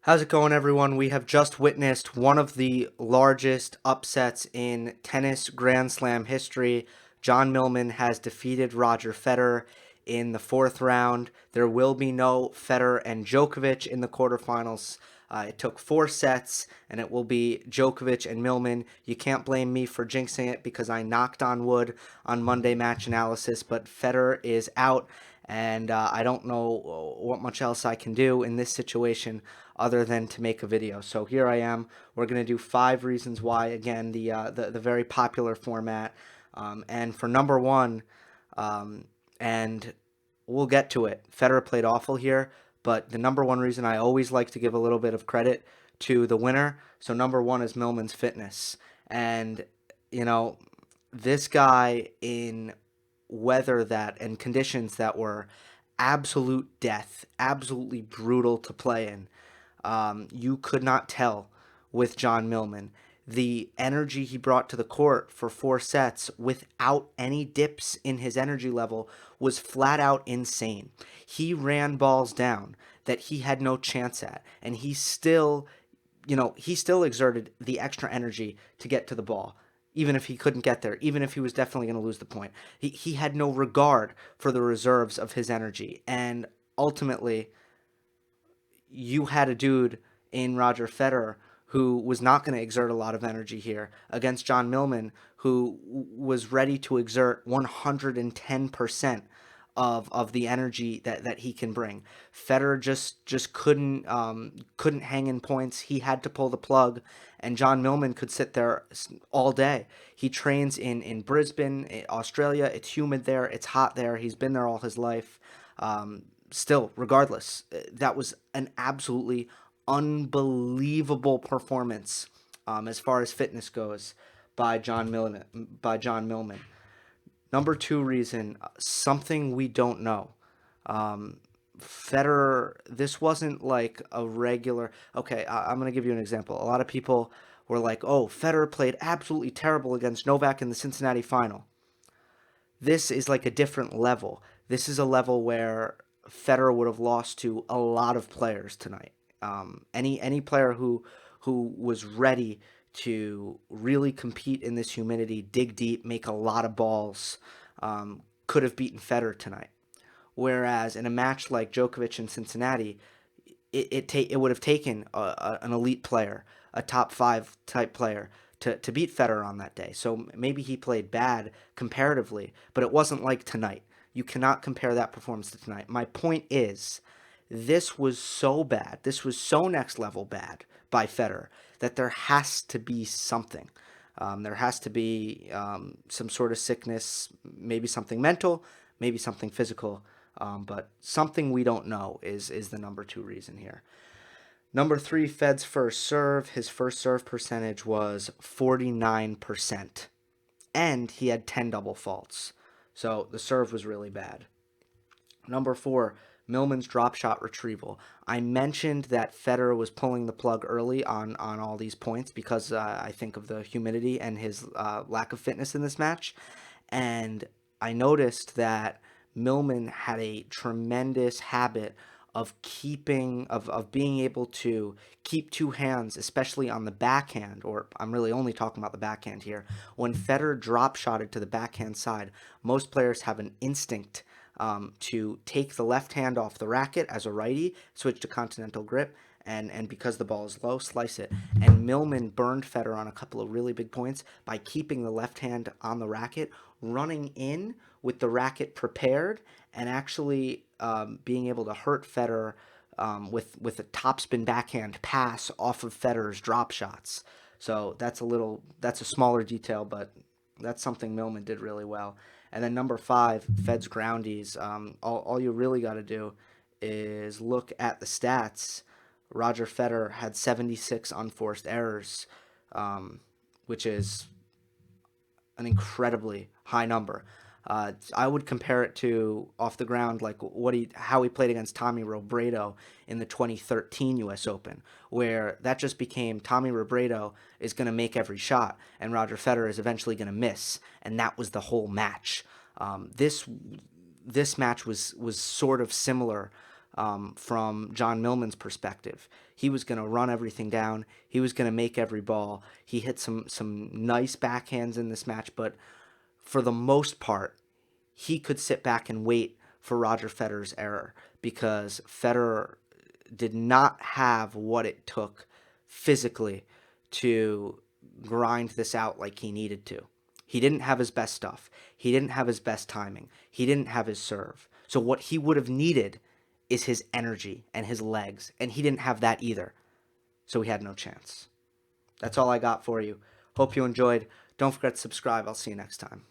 How's it going, everyone? We have just witnessed one of the largest upsets in tennis Grand Slam history. John Millman has defeated Roger Federer in the fourth round. There will be no Federer and Djokovic in the quarterfinals. It took 4 sets, and it will be Djokovic and Millman. You can't blame me for jinxing it because I knocked on wood on Monday Match Analysis, but Federer is out, and I don't know what much else I can do in this situation other than to make a video. So here I am. We're going to do 5 reasons why. Again, the very popular format. And for number one, and we'll get to it. Federer played awful here, but the number one reason I always like to give a little bit of credit to the winner. So number one is Millman's fitness, and you know this guy in weather that and conditions that were absolute death, absolutely brutal to play in. You could not tell with John Millman. The energy he brought to the court for 4 sets without any dips in his energy level was flat out insane. He ran balls down that he had no chance at, and he still exerted the extra energy to get to the ball, even if he couldn't get there, even if he was definitely going to lose the point. He had no regard for the reserves of his energy, and ultimately you had a dude in Roger Federer who was not going to exert a lot of energy here against John Millman, who was ready to exert 110% of the energy that he can bring. Federer just couldn't hang in points. He had to pull the plug, and John Millman could sit there all day. He trains in Brisbane, Australia. It's humid there. It's hot there. He's been there all his life. Still, regardless, that was an absolutely unbelievable performance as far as fitness goes by John Millman. Number two reason, something we don't know. Federer, this wasn't like a regular. Okay, I'm going to give you an example. A lot of people were like, oh, Federer played absolutely terrible against Novak in the Cincinnati final. This is like a different level. This is a level where Federer would have lost to a lot of players tonight. Any player who was ready to really compete in this humidity, dig deep, make a lot of balls, could have beaten Federer tonight. Whereas in a match like Djokovic in Cincinnati, it would have taken an elite player, a top five type player, to beat Federer on that day. So maybe he played bad comparatively, but it wasn't like tonight. You cannot compare that performance to tonight. My point is, this was so bad, this was so next level bad by Federer that there has to be something. There has to be some sort of sickness, maybe something mental, maybe something physical, but something we don't know is the number two reason here. Number three, Fed's first serve. His first serve percentage was 49%, and he had 10 double faults. So the serve was really bad. Number four, Millman's drop shot retrieval. I mentioned that Federer was pulling the plug early on all these points because I think of the humidity and his lack of fitness in this match. And I noticed that Millman had a tremendous habit of being able to keep two hands, especially on the backhand, or I'm really only talking about the backhand here. When Federer drop shotted to the backhand side, most players have an instinct to take the left hand off the racket as a righty, switch to continental grip, and because the ball is low, slice it. And Millman burned Federer on a couple of really big points by keeping the left hand on the racket, running in with the racket prepared, and actually being able to hurt Federer with a topspin backhand pass off of Federer's drop shots. So that's a smaller detail, but that's something Millman did really well. And then number five, Fed's groundies. All you really got to do is look at the stats. Roger Federer had 76 unforced errors, which is an incredibly high number. I would compare it to off the ground like how he played against Tommy Robredo in the 2013 U.S. Open, where that just became Tommy Robredo is going to make every shot and Roger Federer is eventually going to miss, and that was the whole match. This match was sort of similar from John Millman's perspective. He was going to run everything down. He was going to make every ball. He hit some nice backhands in this match, but for the most part, he could sit back and wait for Roger Federer's error because Federer did not have what it took physically to grind this out like he needed to. He didn't have his best stuff. He didn't have his best timing. He didn't have his serve. So what he would have needed is his energy and his legs, and he didn't have that either. So he had no chance. That's all I got for you. Hope you enjoyed. Don't forget to subscribe. I'll see you next time.